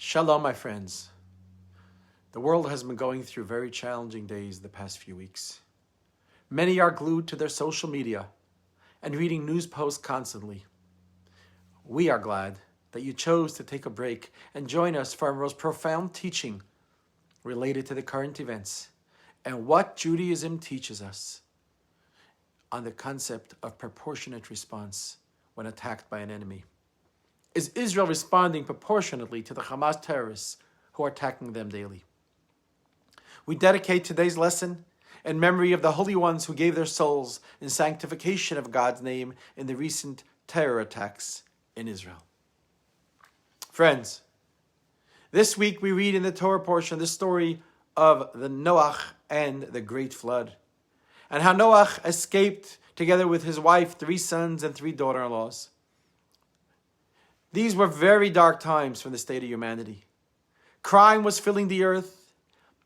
Shalom, my friends. The world has been going through very challenging days the past few weeks. Many are glued to their social media and reading news posts constantly. We are glad that you chose to take a break and join us for our most profound teaching related to the current events and what Judaism teaches us on the concept of proportionate response when attacked by an enemy. Is Israel responding proportionately to the Hamas terrorists who are attacking them daily? We dedicate today's lesson in memory of the holy ones who gave their souls in sanctification of God's name in the recent terror attacks in Israel. Friends, this week we read in the Torah portion the story of the Noach and the great flood, and how Noach escaped together with his wife, 3 sons, and 3 daughter-in-laws. These were very dark times for the state of humanity. Crime was filling the earth.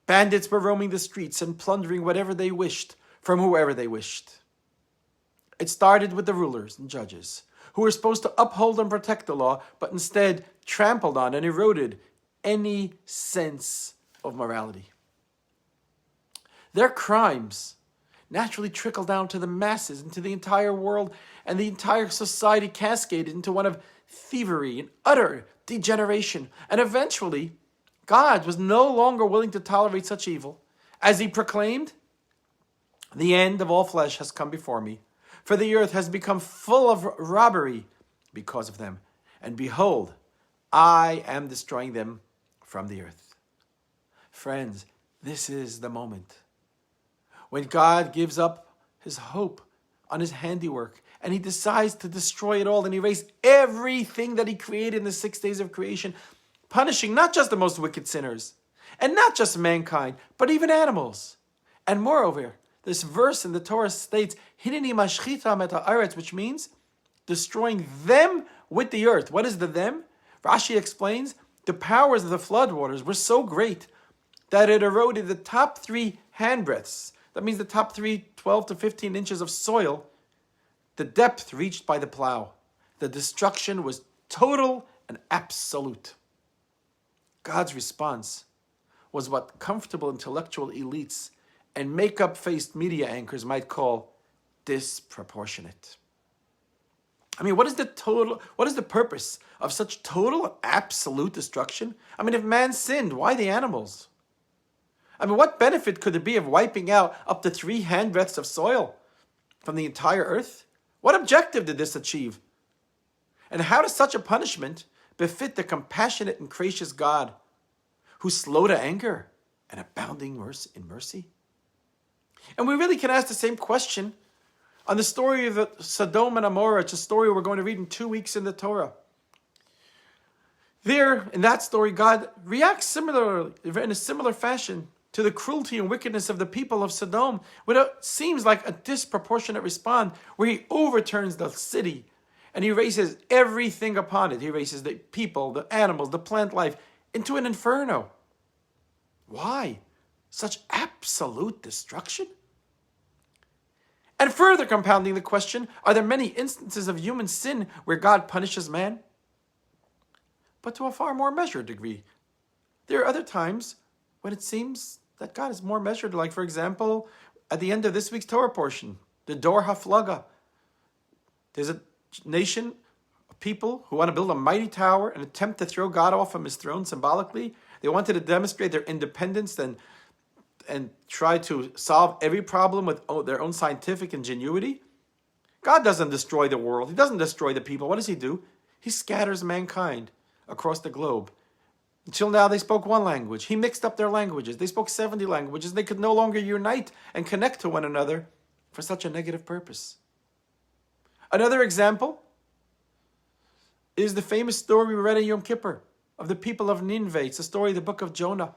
Bandits were roaming the streets and plundering whatever they wished from whoever they wished. It started with the rulers and judges, who were supposed to uphold and protect the law, but instead trampled on and eroded any sense of morality. Their crimes naturally trickled down to the masses and to the entire world, and the entire society cascaded into one of thievery and utter degeneration. And eventually, God was no longer willing to tolerate such evil, as he proclaimed, "The end of all flesh has come before me, for the earth has become full of robbery because of them. And behold, I am destroying them from the earth." Friends, this is the moment when God gives up his hope on his handiwork, and he decides to destroy it all and erase everything that he created in the 6 days of creation, punishing not just the most wicked sinners, and not just mankind, but even animals. And moreover, this verse in the Torah states, "Hineni mashchitam et haaretz," which means destroying them with the earth. What is the them? Rashi explains, the powers of the floodwaters were so great that it eroded the top 3 handbreadths. That means the top 12 to 15 inches of soil, the depth reached by the plow. The destruction was total and absolute. God's response was what comfortable intellectual elites and make-up-faced media anchors might call disproportionate. I mean, what is the purpose of such total and absolute destruction? I mean, if man sinned, why the animals? I mean, what benefit could there be of wiping out up to 3 handbreadths of soil from the entire earth? What objective did this achieve? And how does such a punishment befit the compassionate and gracious God, who's slow to anger and abounding in mercy? And we really can ask the same question on the story of Sodom and Gomorrah. It's a story we're going to read in 2 weeks in the Torah. There, in that story, God reacts similarly, in a similar fashion, to the cruelty and wickedness of the people of Sodom, with what seems like a disproportionate response, where he overturns the city and he erases everything upon it. He erases the people, the animals, the plant life into an inferno. Why such absolute destruction? And further compounding the question, are there many instances of human sin where God punishes man? But to a far more measured degree. There are other times when it seems that God is more measured, like, for example, at the end of this week's Torah portion, the Dor HaFlaga. There's a nation of people who want to build a mighty tower and attempt to throw God off from his throne symbolically. They wanted to demonstrate their independence and try to solve every problem with their own scientific ingenuity. God doesn't destroy the world. He doesn't destroy the people. What does he do? He scatters mankind across the globe. Until now, they spoke one language. He mixed up their languages. They spoke 70 languages. They could no longer unite and connect to one another for such a negative purpose. Another example is the famous story we read in Yom Kippur of the people of Nineveh. It's the story of the book of Jonah,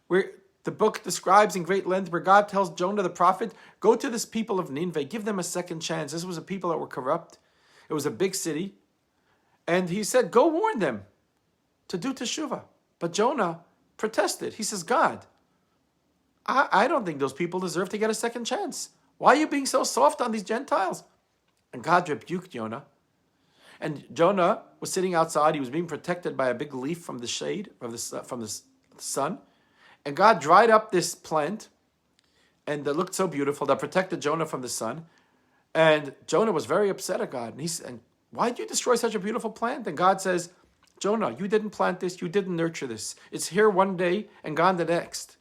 where the book describes in great length where God tells Jonah the prophet, go to this people of Nineveh, give them a second chance. This was a people that were corrupt. It was a big city. And he said, go warn them to do teshuvah. But Jonah protested. He says, God, I don't think those people deserve to get a second chance. Why are you being so soft on these Gentiles? And God rebuked Jonah. And Jonah was sitting outside. He was being protected by a big leaf from the shade, from the sun. And God dried up this plant, and that looked so beautiful, that protected Jonah from the sun. And Jonah was very upset at God. And he said, why did you destroy such a beautiful plant? And God says, Jonah, you didn't plant this. You didn't nurture this. It's here one day and gone the next.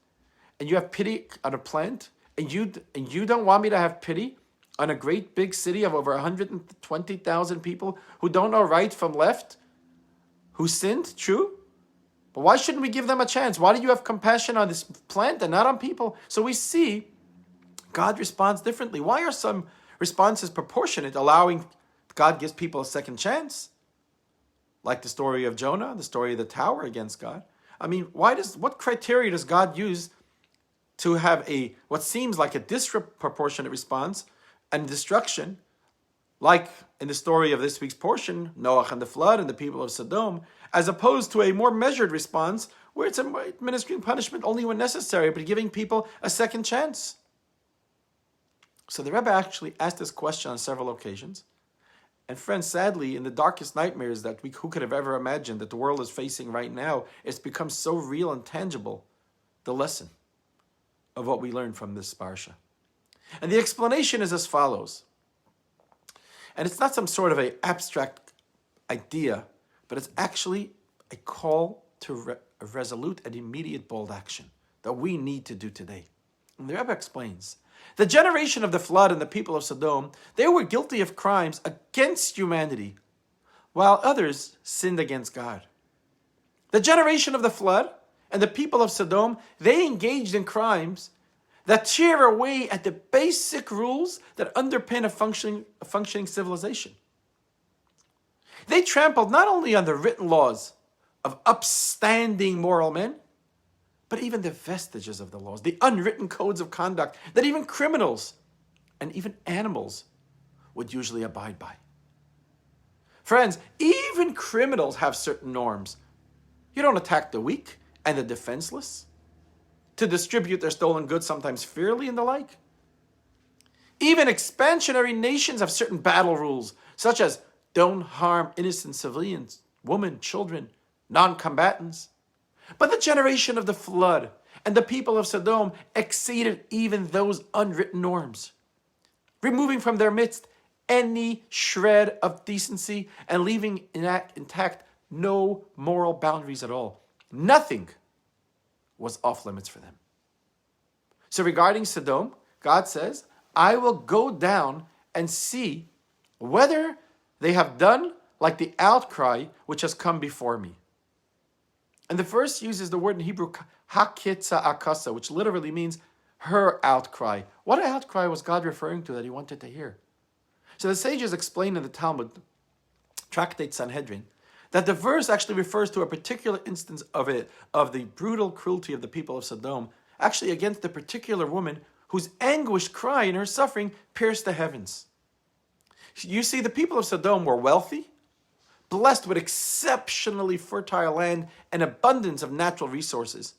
And you have pity on a plant? And you don't want me to have pity on a great big city of over 120,000 people who don't know right from left, who sinned, true? But why shouldn't we give them a chance? Why do you have compassion on this plant and not on people? So we see God responds differently. Why are some responses proportionate, allowing God gives people a second chance? Like the story of Jonah, the story of the tower against God. I mean, what criteria does God use to have what seems like a disproportionate response and destruction, like in the story of this week's portion, Noah and the flood and the people of Sodom, as opposed to a more measured response where it's administering punishment only when necessary, but giving people a second chance? So the Rebbe actually asked this question on several occasions. And friends, sadly, in the darkest nightmares that who could have ever imagined that the world is facing right now, it's become so real and tangible, the lesson of what we learned from this Parsha. And the explanation is as follows. And it's not some sort of an abstract idea, but it's actually a call to a resolute and immediate bold action that we need to do today. And the Rebbe explains, the generation of the flood and the people of Sodom, they were guilty of crimes against humanity, while others sinned against God. The generation of the flood and the people of Sodom, they engaged in crimes that tear away at the basic rules that underpin a functioning civilization. They trampled not only on the written laws of upstanding moral men, but even the vestiges of the laws, the unwritten codes of conduct that even criminals and even animals would usually abide by. Friends, even criminals have certain norms. You don't attack the weak and the defenseless, to distribute their stolen goods sometimes fairly and the like. Even expansionary nations have certain battle rules, such as don't harm innocent civilians, women, children, non-combatants. But the generation of the flood and the people of Sodom exceeded even those unwritten norms, removing from their midst any shred of decency and leaving intact no moral boundaries at all. Nothing was off limits for them. So regarding Sodom, God says, I will go down and see whether they have done like the outcry which has come before me. And the verse uses the word in Hebrew, hakitza akasa, which literally means her outcry. What outcry was God referring to that he wanted to hear? So the sages explain in the Talmud, Tractate Sanhedrin, that the verse actually refers to a particular instance of the brutal cruelty of the people of Sodom, actually against the particular woman whose anguished cry in her suffering pierced the heavens. You see, the people of Sodom were wealthy, blessed with exceptionally fertile land and abundance of natural resources.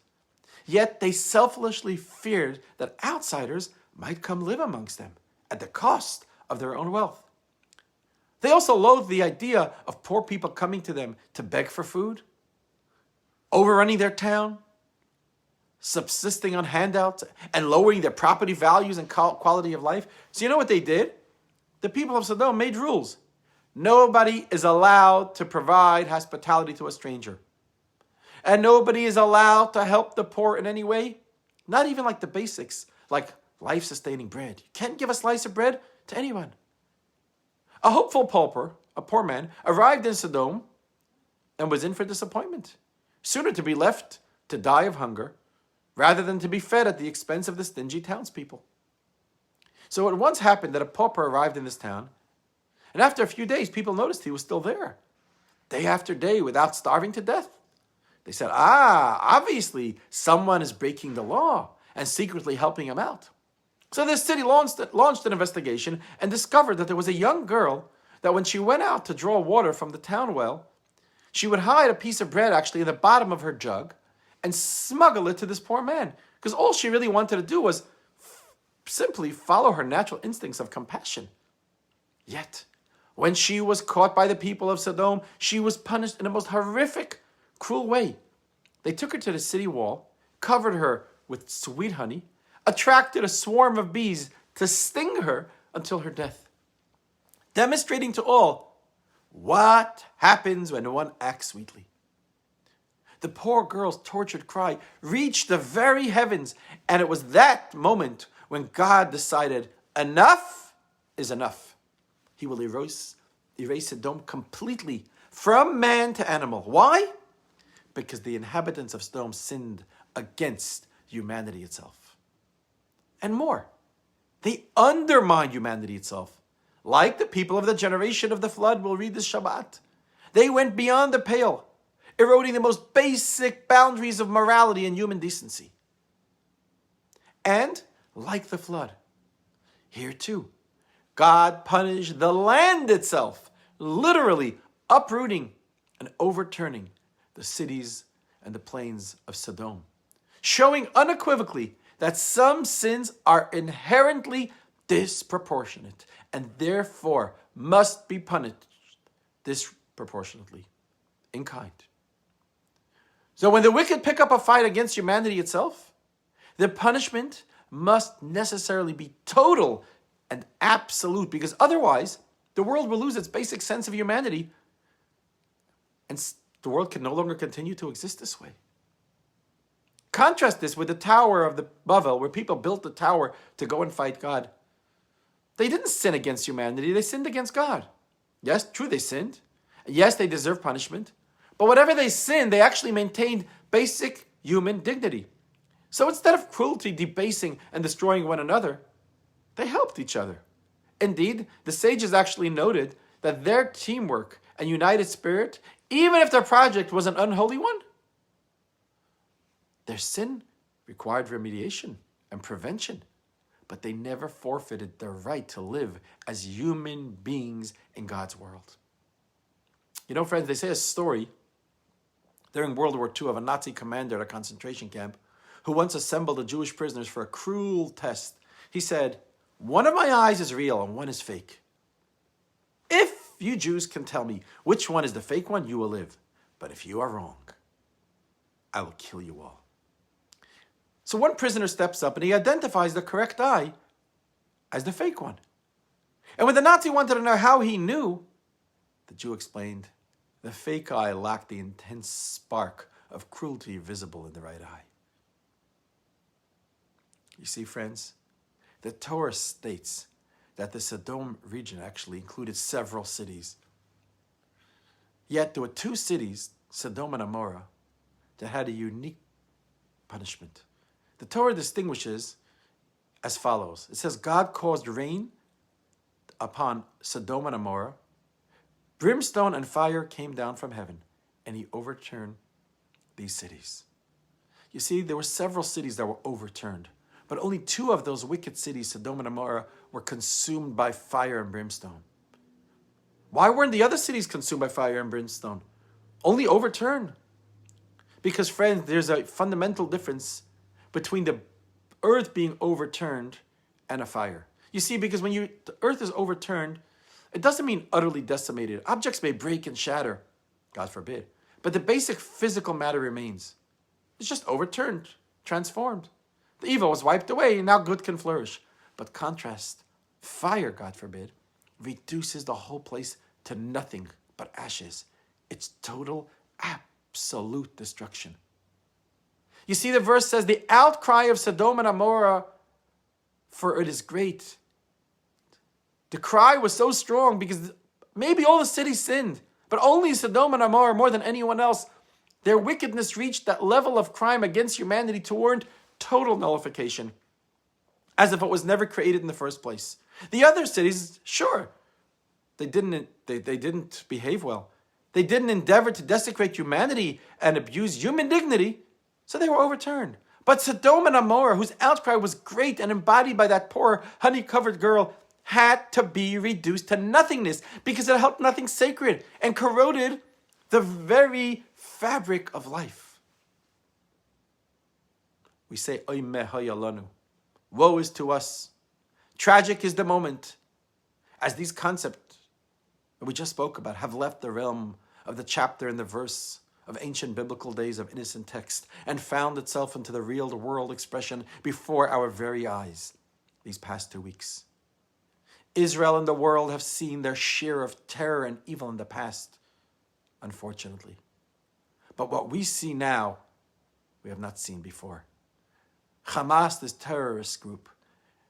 Yet they selfishly feared that outsiders might come live amongst them at the cost of their own wealth. They also loathed the idea of poor people coming to them to beg for food, overrunning their town, subsisting on handouts, and lowering their property values and quality of life. So you know what they did? The people of Sodom made rules. Nobody is allowed to provide hospitality to a stranger. And nobody is allowed to help the poor in any way. Not even like the basics, like life-sustaining bread. You can't give a slice of bread to anyone. A hopeful pauper, a poor man, arrived in Sodom and was in for disappointment. Sooner to be left to die of hunger rather than to be fed at the expense of the stingy townspeople. So it once happened that a pauper arrived in this town, and after a few days, people noticed he was still there, day after day, without starving to death. They said, obviously someone is breaking the law and secretly helping him out. So this city launched an investigation and discovered that there was a young girl that when she went out to draw water from the town well, she would hide a piece of bread actually in the bottom of her jug and smuggle it to this poor man. Because all she really wanted to do was simply follow her natural instincts of compassion. Yet, When she was caught by the people of Sodom, she was punished in the most horrific, cruel way. They took her to the city wall, covered her with sweet honey, attracted a swarm of bees to sting her until her death, demonstrating to all what happens when one acts sweetly. The poor girl's tortured cry reached the very heavens, and it was that moment when God decided enough is enough. He will erase Sodom completely, from man to animal. Why? Because the inhabitants of Sodom sinned against humanity itself. And more, they undermined humanity itself. Like the people of the generation of the flood, we'll read this Shabbat. They went beyond the pale, eroding the most basic boundaries of morality and human decency. And, like the flood, here too, God punished the land itself, literally uprooting and overturning the cities and the plains of Sodom, showing unequivocally that some sins are inherently disproportionate and therefore must be punished disproportionately in kind. So when the wicked pick up a fight against humanity itself, the punishment must necessarily be total and absolute, because otherwise the world will lose its basic sense of humanity and the world can no longer continue to exist this way. Contrast this with the Tower of the Babel, where people built the tower to go and fight God. They didn't sin against humanity, they sinned against God. Yes, true, they sinned. Yes, they deserve punishment. But whatever they sinned, they actually maintained basic human dignity. So instead of cruelty, debasing, and destroying one another, they helped each other. Indeed, the sages actually noted that their teamwork and united spirit, even if their project was an unholy one, their sin required remediation and prevention, but they never forfeited their right to live as human beings in God's world. You know, friends, they say a story during World War II of a Nazi commander at a concentration camp who once assembled the Jewish prisoners for a cruel test. He said, "One of my eyes is real and one is fake. If you Jews can tell me which one is the fake one, you will live. But if you are wrong, I will kill you all." So one prisoner steps up and he identifies the correct eye as the fake one. And when the Nazi wanted to know how he knew, the Jew explained, the fake eye lacked the intense spark of cruelty visible in the right eye. You see, friends, the Torah states that the Sodom region actually included several cities. Yet there were two cities, Sodom and Amorah, that had a unique punishment. The Torah distinguishes as follows. It says, God caused rain upon Sodom and Amorah. Brimstone and fire came down from heaven, and he overturned these cities. You see, there were several cities that were overturned, but only two of those wicked cities, Sodom and Amorah, were consumed by fire and brimstone. Why weren't the other cities consumed by fire and brimstone? Only overturned. Because, friends, there's a fundamental difference between the earth being overturned and a fire. You see, because when the earth is overturned, it doesn't mean utterly decimated. Objects may break and shatter, God forbid, but the basic physical matter remains. It's just overturned, transformed. The evil was wiped away, and now good can flourish. But contrast, fire, God forbid, reduces the whole place to nothing but ashes. It's total, absolute destruction. You see, the verse says, the outcry of Sodom and Amorah, for it is great. The cry was so strong because maybe all the cities sinned, but only Sodom and Amorah, more than anyone else, their wickedness reached that level of crime against humanity to warrant total nullification, as if it was never created in the first place. The other cities, sure, they didn't behave well. They didn't endeavor to desecrate humanity and abuse human dignity, so they were overturned. But Sodom and Amorah, whose outcry was great and embodied by that poor honey-covered girl, had to be reduced to nothingness because it held nothing sacred and corroded the very fabric of life. We say, Oy meh hayalanu. Woe is to us. Tragic is the moment as these concepts that we just spoke about have left the realm of the chapter and the verse of ancient biblical days of innocent text and found itself into the real world expression before our very eyes these past 2 weeks. Israel and the world have seen their share of terror and evil in the past, unfortunately. But what we see now, we have not seen before. Hamas, this terrorist group,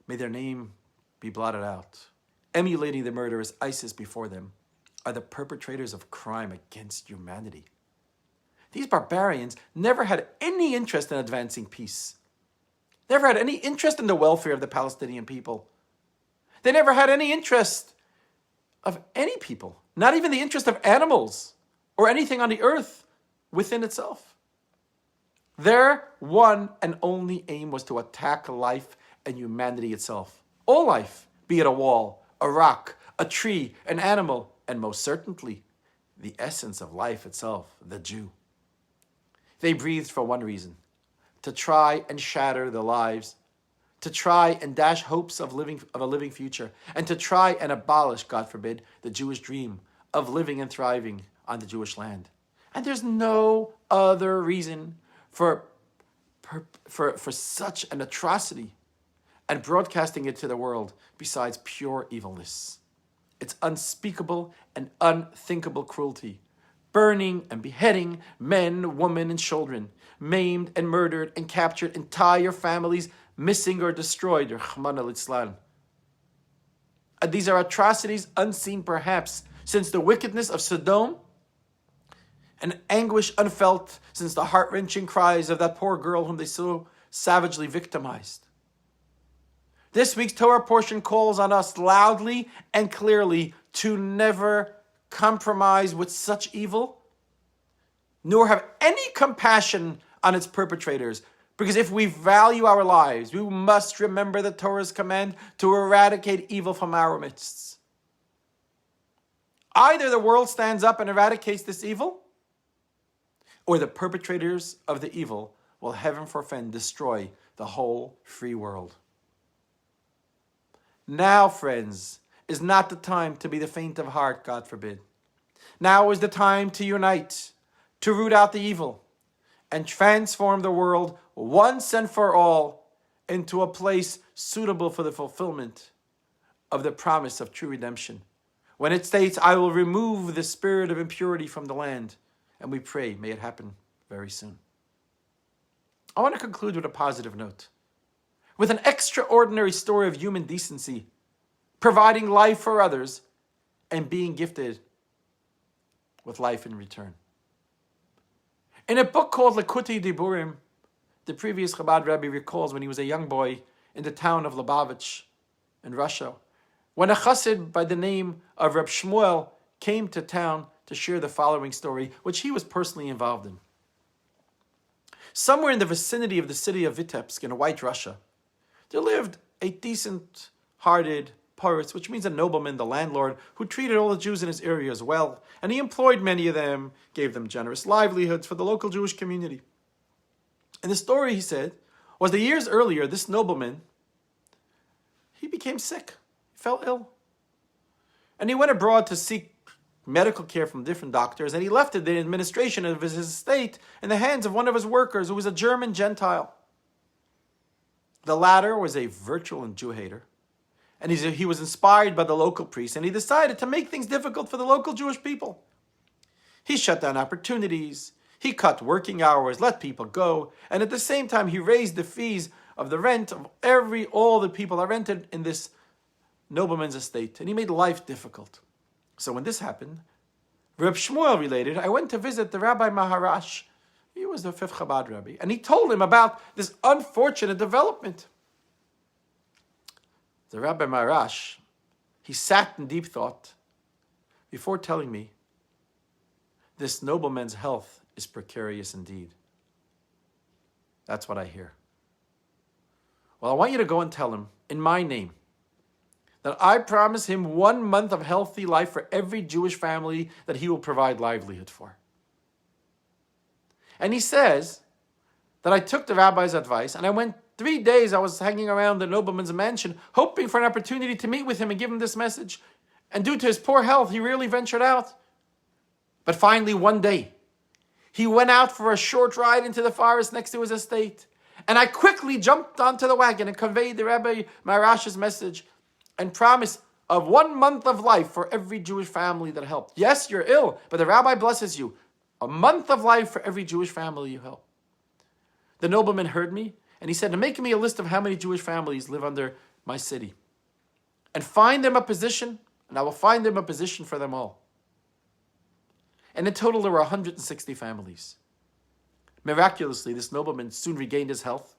may their name be blotted out, emulating the murderous ISIS before them, are the perpetrators of crime against humanity. These barbarians never had any interest in advancing peace, never had any interest in the welfare of the Palestinian people. They never had any interest of any people, not even the interest of animals or anything on the earth within itself. Their one and only aim was to attack life and humanity itself. All life, be it a wall, a rock, a tree, an animal, and most certainly, the essence of life itself, the Jew. They breathed for one reason, to try and shatter their lives, to try and dash hopes of a living future, and to try and abolish, God forbid, the Jewish dream of living and thriving on the Jewish land. And there's no other reason for such an atrocity and broadcasting it to the world besides pure evilness. It's unspeakable and unthinkable cruelty, burning and beheading men, women, and children, maimed and murdered and captured entire families, missing or destroyed, Rahman al-Islam. And these are atrocities unseen perhaps since the wickedness of Sodom, and anguish unfelt since the heart-wrenching cries of that poor girl whom they so savagely victimized. This week's Torah portion calls on us loudly and clearly to never compromise with such evil, nor have any compassion on its perpetrators. Because if we value our lives, we must remember the Torah's command to eradicate evil from our midst. Either the world stands up and eradicates this evil, or the perpetrators of the evil will, heaven forfend, destroy the whole free world. Now, friends, is not the time to be the faint of heart, God forbid. Now is the time to unite, to root out the evil, and transform the world once and for all into a place suitable for the fulfillment of the promise of true redemption. When it states, I will remove the spirit of impurity from the land, and we pray, may it happen very soon. I want to conclude with a positive note, with an extraordinary story of human decency, providing life for others and being gifted with life in return. In a book called Likutei Diburim, the previous Chabad Rebbe recalls when he was a young boy in the town of Lubavitch in Russia, when a chassid by the name of Reb Shmuel came to town to share the following story, which he was personally involved in. Somewhere in the vicinity of the city of Vitebsk in White Russia, there lived a decent-hearted poritz, which means a nobleman, the landlord, who treated all the Jews in his area as well, and he employed many of them, gave them generous livelihoods for the local Jewish community. And the story, he said, was that years earlier, this nobleman, he became sick, he fell ill. And he went abroad to seek medical care from different doctors, and he left the administration of his estate in the hands of one of his workers, who was a German Gentile. The latter was a virulent Jew hater, and he was inspired by the local priest, and he decided to make things difficult for the local Jewish people. He shut down opportunities, he cut working hours, let people go, and at the same time he raised the fees of the rent of all the people that rented in this nobleman's estate, and he made life difficult. So when this happened, Reb Shmuel related, I went to visit the Rabbi Maharash. He was the fifth Chabad Rebbe, and he told him about this unfortunate development. The Rabbi Maharash, he sat in deep thought before telling me, this nobleman's health is precarious indeed. That's what I hear. Well, I want you to go and tell him, in my name, that I promise him 1 month of healthy life for every Jewish family that he will provide livelihood for. And he says that I took the rabbi's advice, and I went 3 days, I was hanging around the nobleman's mansion, hoping for an opportunity to meet with him and give him this message. And due to his poor health, he rarely ventured out. But finally, one day, he went out for a short ride into the forest next to his estate. And I quickly jumped onto the wagon and conveyed the Rabbi Marash's message and promise of 1 month of life for every Jewish family that helped. Yes, you're ill, but the rabbi blesses you. A month of life for every Jewish family you help. The nobleman heard me, and he said, make me a list of how many Jewish families live under my city. And find them a position, and I will find them a position for them all. And in total, there were 160 families. Miraculously, this nobleman soon regained his health,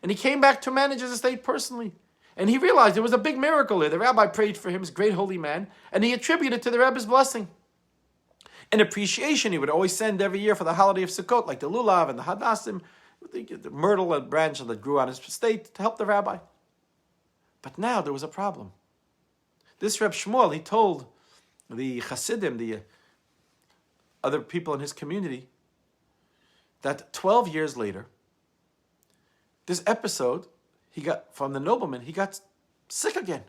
and he came back to manage his estate personally. And he realized it was a big miracle there. The rabbi prayed for him as a great holy man, and he attributed to the rabbi's blessing. In appreciation, he would always send every year for the holiday of Sukkot, like the lulav and the hadassim, the myrtle and branch that grew on his estate to help the rabbi. But now there was a problem. This Reb Shmuel, he told the Chassidim, the other people in his community, that 12 years later, this episode, he got from the nobleman, he got sick again.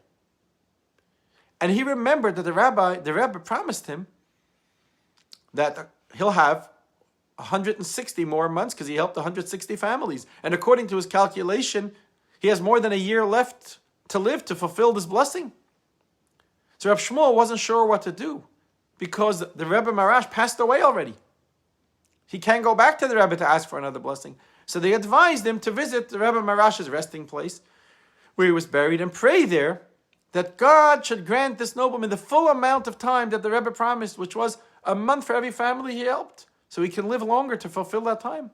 And he remembered that the rabbi promised him that he'll have 160 more months because he helped 160 families. And according to his calculation, he has more than a year left to live to fulfill this blessing. So Reb Shmuel wasn't sure what to do because the Rebbe Marash passed away already. He can't go back to the Rebbe to ask for another blessing. So they advised him to visit the Rebbe Marash's resting place where he was buried and pray there that God should grant this nobleman the full amount of time that the Rebbe promised, which was a month for every family he helped, so he can live longer to fulfill that time.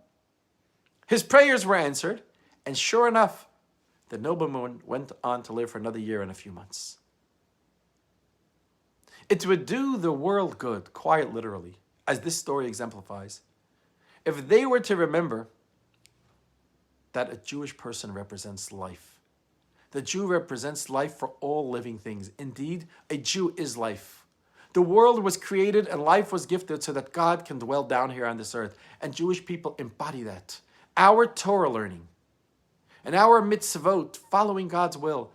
His prayers were answered, and sure enough, the nobleman went on to live for another year and a few months. It would do the world good, quite literally, as this story exemplifies, if they were to remember that a Jewish person represents life. The Jew represents life for all living things. Indeed, a Jew is life. The world was created and life was gifted so that God can dwell down here on this earth. And Jewish people embody that. Our Torah learning and our mitzvot, following God's will,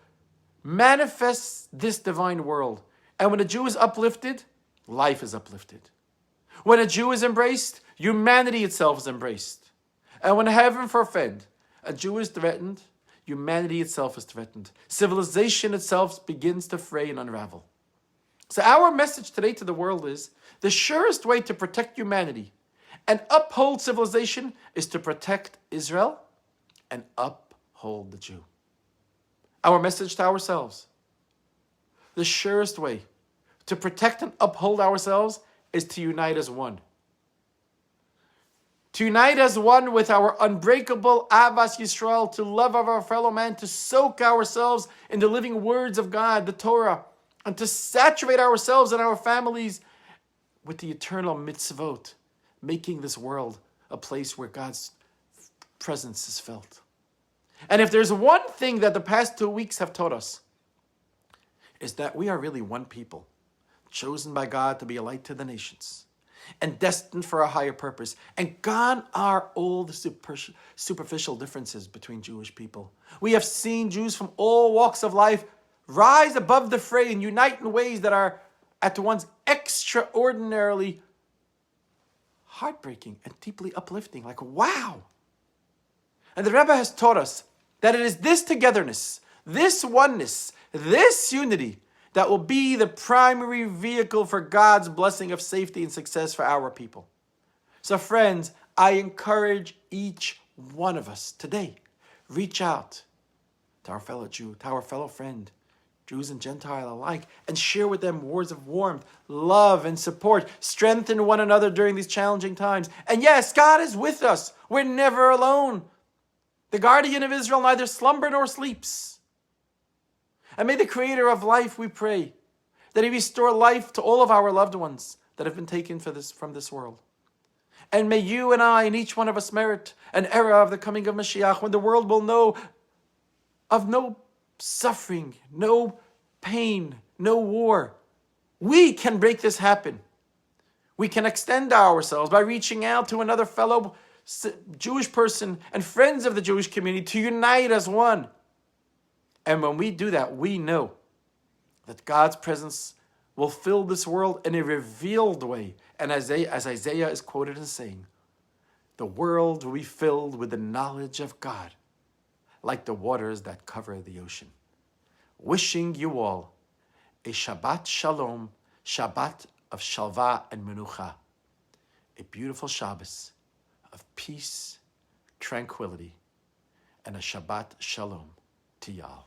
manifests this divine world. And when a Jew is uplifted, life is uplifted. When a Jew is embraced, humanity itself is embraced. And when heaven forbid, a Jew is threatened, humanity itself is threatened. Civilization itself begins to fray and unravel. So our message today to the world is, the surest way to protect humanity and uphold civilization is to protect Israel and uphold the Jew. Our message to ourselves, the surest way to protect and uphold ourselves is to unite as one. To unite as one with our unbreakable Avas Yisrael, to love of our fellow man, to soak ourselves in the living words of God, the Torah, and to saturate ourselves and our families with the eternal mitzvot, making this world a place where God's presence is felt. And if there's one thing that the past 2 weeks have taught us, is that we are really one people, chosen by God to be a light to the nations, and destined for a higher purpose. And gone are all the superficial differences between Jewish people. We have seen Jews from all walks of life rise above the fray and unite in ways that are at once extraordinarily heartbreaking and deeply uplifting. Like, wow! And the Rebbe has taught us that it is this togetherness, this oneness, this unity that will be the primary vehicle for God's blessing of safety and success for our people. So friends, I encourage each one of us today, reach out to our fellow Jew, to our fellow friend, Jews and Gentile alike, and share with them words of warmth, love, and support. Strengthen one another during these challenging times. And yes, God is with us. We're never alone. The guardian of Israel neither slumber nor sleeps. And may the Creator of life, we pray, that He restore life to all of our loved ones that have been taken from this world. And may you and I and each one of us merit an era of the coming of Mashiach when the world will know of no suffering, no pain, no war. We can make this happen. We can extend ourselves by reaching out to another fellow Jewish person and friends of the Jewish community to unite as one. And when we do that, we know that God's presence will fill this world in a revealed way. And as Isaiah is quoted as saying, the world will be filled with the knowledge of God, like the waters that cover the ocean. Wishing you all a Shabbat Shalom, Shabbat of Shalva and Menucha, a beautiful Shabbos of peace, tranquility, and a Shabbat Shalom to y'all.